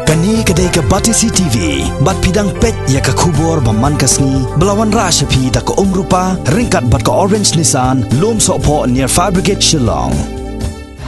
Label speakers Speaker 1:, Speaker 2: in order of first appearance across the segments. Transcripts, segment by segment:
Speaker 1: Kani kedai ke Batisi TV, bat pidang pet ya ke kubur baman kasni, belawan rasa pi tak ke rupa, ringkat bat ke Orange Nissan, lom sokpo near Fire Brigade Shillong.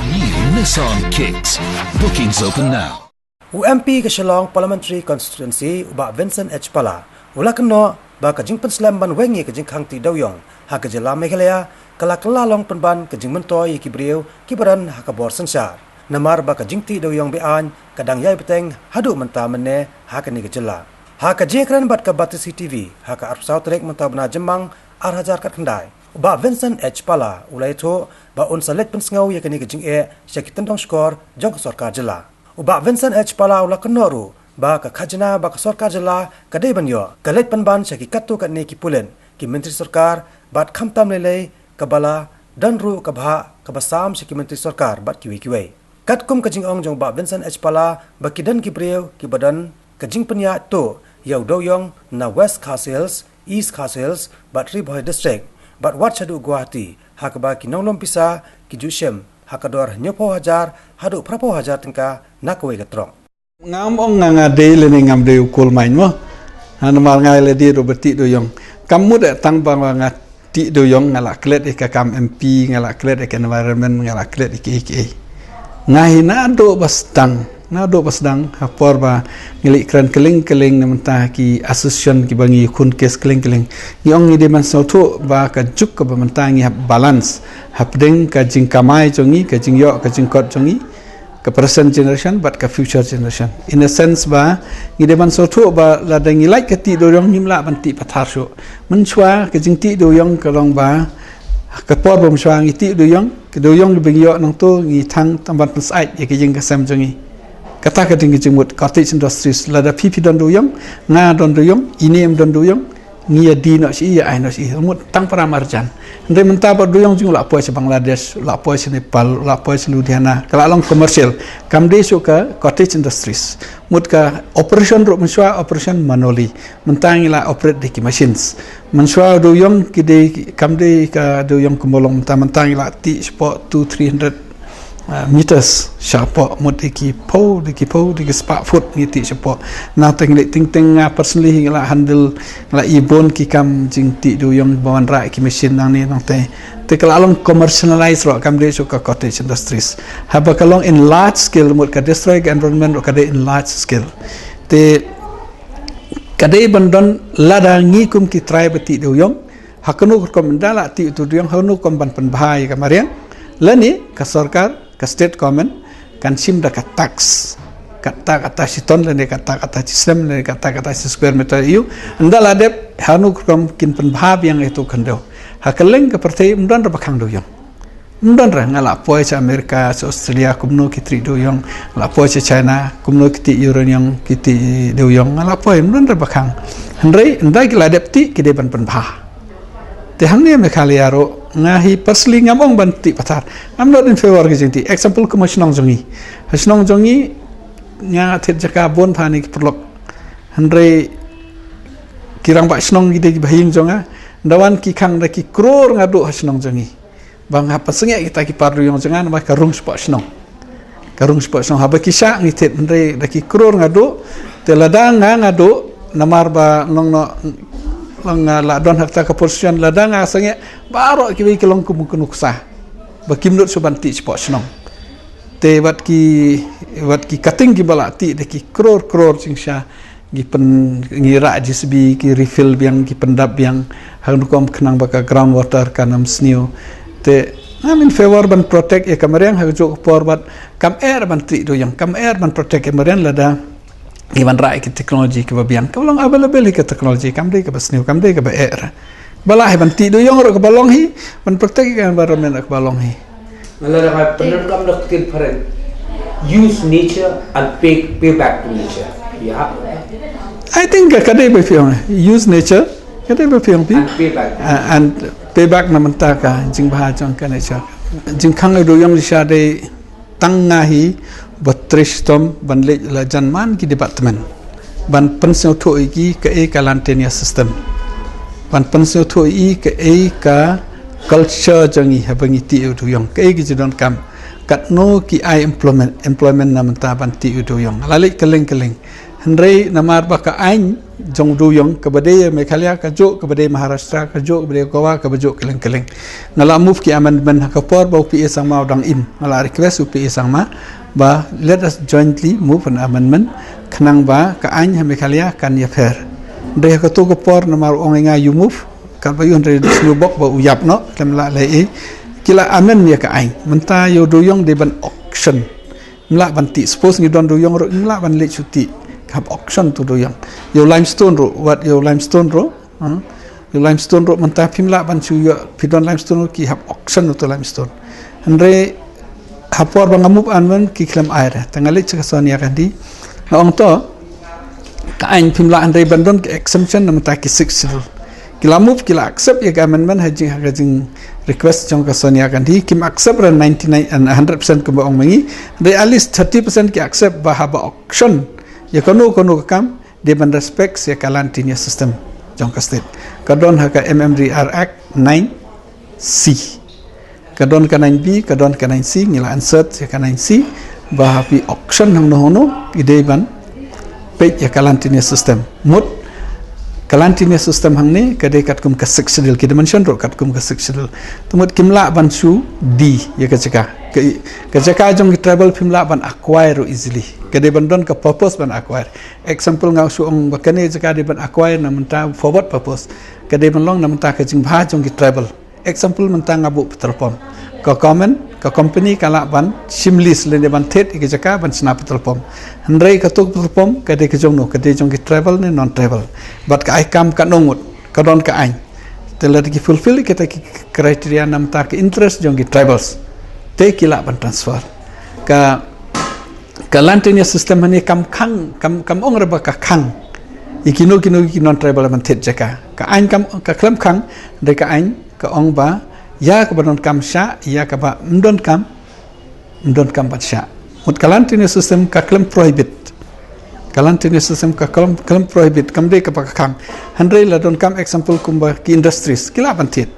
Speaker 2: New Nissan Kicks. Bookings open now.
Speaker 3: UMP ke Shillong Parliamentary Constituency ubak Vincent H. Pala, ula kena ba ke jing penslam ban wengi ke jing khang ti dawyong, ha ke jela Meghalaya, kala long penban ke jing mentoy ki brieu ki baran ha ke bor sensar. Namar ba ka jingti do yong bean kadang yai beteng hadu menta mene ha ka ni gejela ha ka jekran bat ka Batisi TV ha ka arp south rek menta bna jemang ar hajar kat khandai ba Vincent H. Pala ulai tho ba un salet pen sngau ya ka ni gejing e shakitan dong skor jong sarkar jela ba Vincent H. Pala ula kenoru ba ka khajna ba ka sarkar jela ka dei banyo ka let pen ban shaki katu ka ne ki pulen ki menteri sarkar bat khamtam lele ka bala dan ru ka bha ka basam shaki menteri sarkar bat kiwi kat kum kajing ong jong ba Vincent H. Pala bakidan ki breu ki badan kajing penya to yau do yong na West Castles East Castles bat Riboy district bat wat chadu Guwahati hak ba ki nongnom pisa ki jushem hakador nyopo hajar hadu prapo hajar tingka nakwe gatrong
Speaker 4: ngam ong nganga de le ngam de ukul main mo han mal ngai le di roberti do yong kamu de tang bang nga ti do yong ngala klet e ka kam MP ngala klet e ka environment ngala klet e ki ngahi na do basdang hapor ba ngilik kran keling na mentah ki association ki bangi khun kes keling ni ong ni de man so thu ba ka juk ka mentah ngi balance hapdeng ka jing kamai chongi ka jing yo ka jing kot chongi ka present generation but ka future generation in a sense ba ni de man so thu ba la dang ngi like ka ti do yong himla ban ti pathar shu mun chwa ka jing ti do yong ka long ba ka por bom chwa ngi ti do yong ke do yong bing yo nang to ngi thang tamban sai ye ke jing ka sam jongi kata ka ding jing mut cottage industries la da pipi don do yong nga don do yong inem don do yong ngi di no si ya ai no si mut tang para marjan ndai menta ba do yong jing la po se Bangladesh la po se Nepal la po se Ludhiana kala long commercial kam de su ka cottage industries mut ka operation ro menswa operation manoli mentang la operate de ki machines menswa do yong ki de kam de ka do yong kumolong mentang la ti spot 200-300 meters siapa mut ki po de ki spark foot ni ti siapa na teng le ting personally la handle la ibon ki kam jing ti do yong bawan ra ki machine nang ni nang te kalalong commercialize ro kam de su ka cottage industries haba kalong in large scale mut ka destroy environment ro ka de in large scale te kadai bandon lada ngi kum ki try beti do yong hakunu ko mandala ti tu yong hanu kom ban pan bhai kamarian lani ka sarkar ka state government kan sim da ka tax kata siton lani kata sistem lani kata square meter you ndala dep hanu kom kin pan bhab yang itu kando hakaleng ka partai mdan ra bakhang do yong mdan ra ngala poi cha Amerika sa Australia kumno ki tri do yong la poi cha China kumno ki ti uranium ki ti do yong ngala poi mdan ra bakhang ndai ki la dep ti ki de ban bha te hamne Meghalaya ro ngahi persli ngamong banti patar I'm not in favor ke jingti example ko masnong jongi nga thet jaka bon phani perlok handre kirang ba snong gide ki bahing jonga dawan ki khang da ki kror ngadu hasnong jongi bang apa senge kita ki parlu yong jonga ba karung spot snong haba ki sha ngi thet handre da ki kror ngadu te ladang ngadu namar ba long no long la don hakta ka portion la danga sange baro ki wi kelong kum kunuksa bakim not subanti spot snong te wat ki cutting ki balati de ki kror chingsha gi pen ngira jisbi ki refill biang ki pendap biang hang kom khnang baka ground water kanam snew te I'm in favor ban protect e kamariang ha jok por bat kam air ban tri do yang kam air ban protect e marian lada iban rai ki teknologi ki babian kalong available ki teknologi kam de ka basnew kam de ka ba air bala he ban ti do yong ro ka balong hi ban protect ka environment ka balong hi
Speaker 5: Malala ka penam dak different use nature and pay back to nature yeah
Speaker 4: I think kadai ba fiong use nature kadai ba fiong pi and pay back na manta ka jing ba chang ka nature jing khang do yong sha de tang ngahi batristom banle la janman ki department ban penseu thoi ki ka e kalantenia system ban penseu thoi ka e ka culture jangi habangi ti tu yong ka e ki jidon kam kat no ki ai employment na menta banti uduyong lalik keling Henry namar baka ain jong duyong kabade Meghalaya kajo kabade Maharashtra kajo kabade Goa kabajo keling ngala move ki amendment hakapor bau pi sang mau dang im ngala request upi sang ma ba let us jointly move an amendment khnang ba ka ain Meghalaya kan ya fair de ka to kapor namar ongenga you move ka ba yun re slu bok ba uyap no kemla lai kila amen ya ka ain menta yo duyong de ban auction mla banti suppose ni don duyong ro mla ban le chuti kap auction tu duyong yo limestone ro what yo limestone ro menta pimla ban chu yo pidon limestone ki hap auction tu limestone andre hapor bang amup anwen ki klam air tangale chaka sonia kandi na ong to ka ain pimla andre bandon ki exemption na menta ki 6 kila move kila accept ya amendment hajing request jong ka sonia kandi kim accept ran 99 and 100% ko ong mengi they at least 30% ki accept ba haba auction ya kono kam de ban respect ya kalantinia system jong ka state kadon ha ka MMDR Act 9C kadon ka 9B kadon ka 9C ngila insert ya ka 9C ba hapi auction hang no ide ban pe ya kalantinia system mut kalantinia system hang ni kadai katkum ka sectional ki dimension ro katkum ka sectional tumut kimla ban su d ya ka caka jong ki travel pimla ban acquire easily kadai ban don ka purpose ban acquire example ngau su ong bakane caka de ban acquire na menta forward purpose kadai ban long na menta ka jing bha jong ki travel example menta ngabu petrol pump ka comment ka company kala ban simlis le ban thet ki caka ban sna petrol pump handrai ka tok petrol pump kadai ka jong no kadai jong ki travel ne non travel but ka ai kam ka nongut ka don ka ain telah ki fulfill kita ki kriteria nam ta ki interest jong ki travels te kila ban transfer ka lantinia system ni kam ong reba ka khang ikino ki non travel ban thet jaka ka ain kam ka klam khang de ka ain ka ong ba ya ka ban kam sha ya ka ba mdon kam bat sha mut kalantinia system ka klam prohibit kalantinia system ka kalam prohibit kam de ka pakang handre la don kam example kumba ki industries kila bantit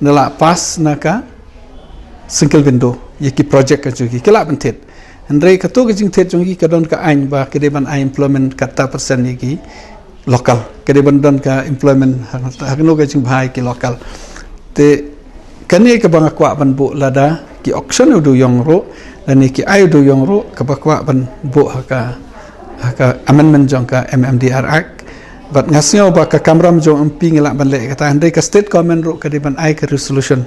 Speaker 4: nala pas na ka single window yeki project ka jugi kila bantit handre ka to jing thet jongi ka don ka ain ba ke de ban ai employment kata persen yeki local ke de ban don ka employment hakno ka jing bhai ki local te kani ka bang akwa ban bu lada ki auction du yong ro dan ki ai du yong ro ka bakwa ban bu ka amendment jong ka MMDR Act but ngasio ba ka kamram jong MP ngila ban le kata handai ka state government ro ka de ban ai ka resolution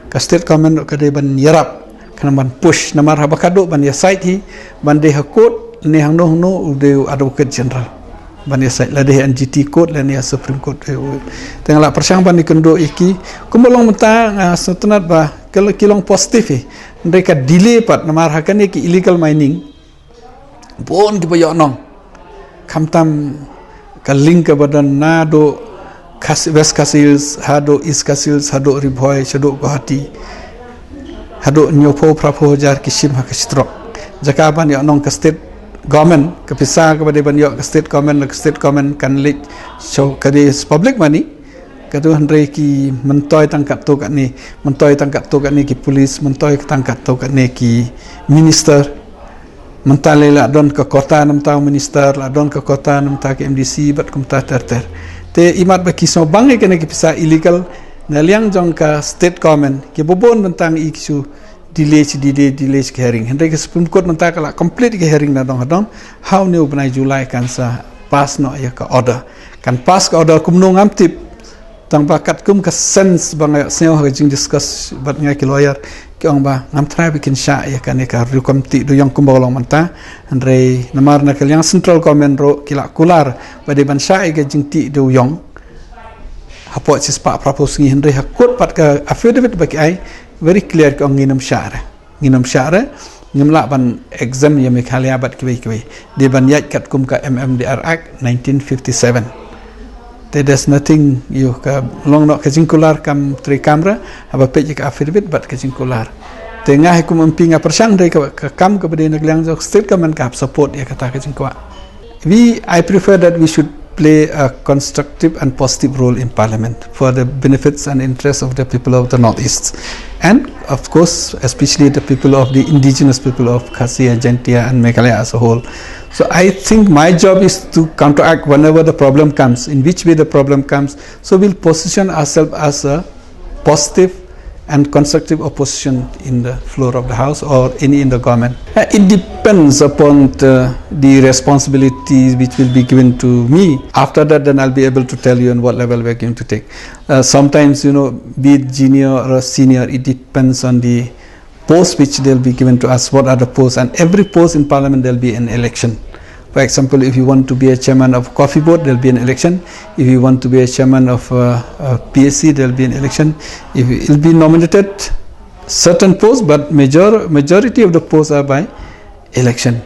Speaker 4: ka state government ro ka de ban yarap kana ban push namar ha bakado ban ya site hi ban de hakot ne hang no de advocate general ban ya site la de NGT court la ne supreme court tengala persang ban ikendo iki kumolong menta setenat ba kalau kilong positif mereka delay pat namar ha kan ki illegal mining bon ki boyo nong kamtam ka link ka badan nado west kasils hado east kasils hado riboy hado guwahati hado nyopo prapo jar ki sim ha ka strok jakaban ya nong ka state government ka pisa ka bade ban yo ka state government kan lik so ka di public money ka tu handre ki mentoy tangkat to kat ni ki police mentoy tangkat to kat ni ki minister mentale la don ke kota nam tahu minister la don ke kota nam ta ke MDC bat kum ta ter te imat ba kiso bangai kena ki pisa illegal naliang jong ka state government ki bobon tentang isu delay ke hearing hendai ke supreme court menta kala complete ke hearing na dong how new banai Julai kan sa pass no ya ka order kan pass ka order kum no ngam tip tang bakat kum ka sense bangai seo ha jing discuss bat ngai ki lawyer ki ong ba ngam try bikin sha ya kan ka ru komti do yang kumbolong manta andre namar na yang central government ro kila kular bade ban sha ga jingti do yong hapo sis pa propose ngi andre hakut pat ka affidavit baki ai very clear ka nginam share ngimla ban exam ya Meghalaya bat kibai de ban yat kat kum ka MMDR Act 1957 there's nothing you ka long no ka jingkular kam tri kamera aba pe ka affidavit bat ka jingkular tengah hukum empinga persang dari ka kam ka bade naglang jok state government ka support ya kata ka jingkwa I prefer that we should play a constructive and positive role in Parliament for the benefits and interests of the people of the Northeast, and of course especially the people of the indigenous people of Khasi, Jaintia and Meghalaya as a whole. So I think my job is to counteract whenever the problem comes, in which way the problem comes. So we'll position ourselves as a positive and constructive opposition in the floor of the House or any in the government. It depends upon the responsibilities which will be given to me. After that, then I'll be able to tell you on what level we're going to take. Sometimes, be it junior or senior, it depends on the post which they'll be given to us. What are the posts? And every post in Parliament, there'll be an election. For example, if you want to be a chairman of coffee board, there'll be an election. If you want to be a chairman of PSC, there'll be an election. If you'll be nominated certain posts, but majority of the posts are by election.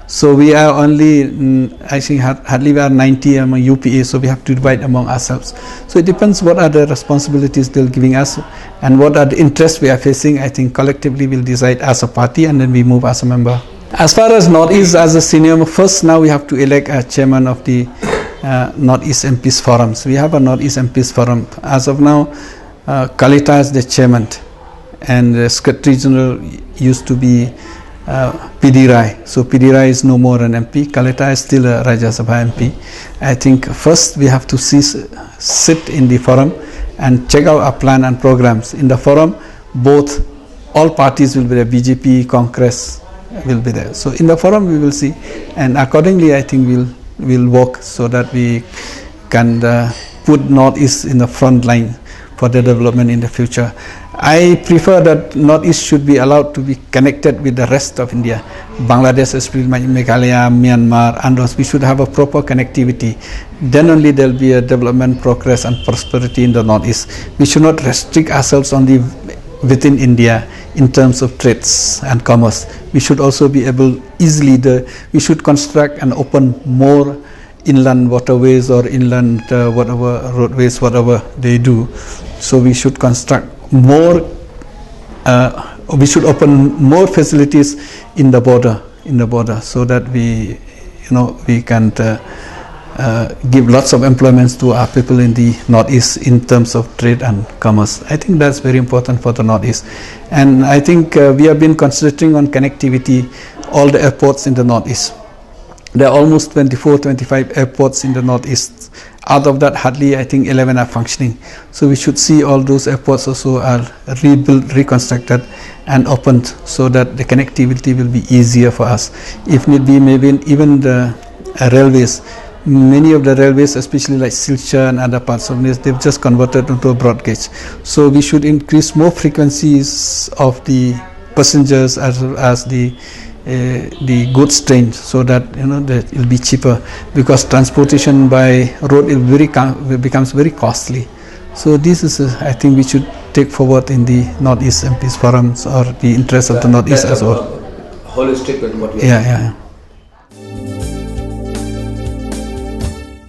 Speaker 4: So we are only, I think hardly we are 90 among UPA, so we have to divide among ourselves. So it depends what are the responsibilities they're giving us and what are the interests we are facing. I think collectively we'll decide as a party and then we move as a member. As far as Northeast as a senior, first now we have to elect a chairman of the Northeast MPs forums. We have a Northeast MPs forum. As of now, Kalita is the chairman, and the Secretary General used to be PD Rai. So PD Rai is no more an MP. Kalita is still a Rajya Sabha MP. I think first we have to sit in the forum and check out our plan and programs. In the forum, all parties will be there, BJP, Congress will be there. So in the forum we will see, and accordingly I think we'll work so that we can put Northeast in the front line for the development in the future. I prefer that Northeast should be allowed to be connected with the rest of India, Bangladesh, especially Meghalaya, Myanmar, and those. We should have a proper connectivity. Then only there will be a development, progress, and prosperity in the Northeast. We should not restrict ourselves only within India in terms of trades and commerce. We should also be able we should construct and open more inland waterways or inland whatever roadways, whatever they do. So we should construct more, we should open more facilities in the border, so that we can give lots of employments to our people in the Northeast in terms of trade and commerce. I think that's very important for the Northeast. And I think we have been concentrating on connectivity, all the airports in the Northeast. There are almost 24-25 airports in the Northeast. Out of that, hardly I think 11 are functioning. So we should see all those airports also are rebuilt, reconstructed and opened, so that the connectivity will be easier for us. If need be, maybe even the railways. Many of the railways, especially like Silchar and other parts of this, they've just converted into a broad gauge. So we should increase more frequencies of the passengers as well as the goods train, so that that it will be cheaper, because transportation by road becomes very costly. So this is I think we should take forward in the Northeast MPs forums, or the interest of the Northeast as well.
Speaker 5: Holistic with what we
Speaker 4: yeah.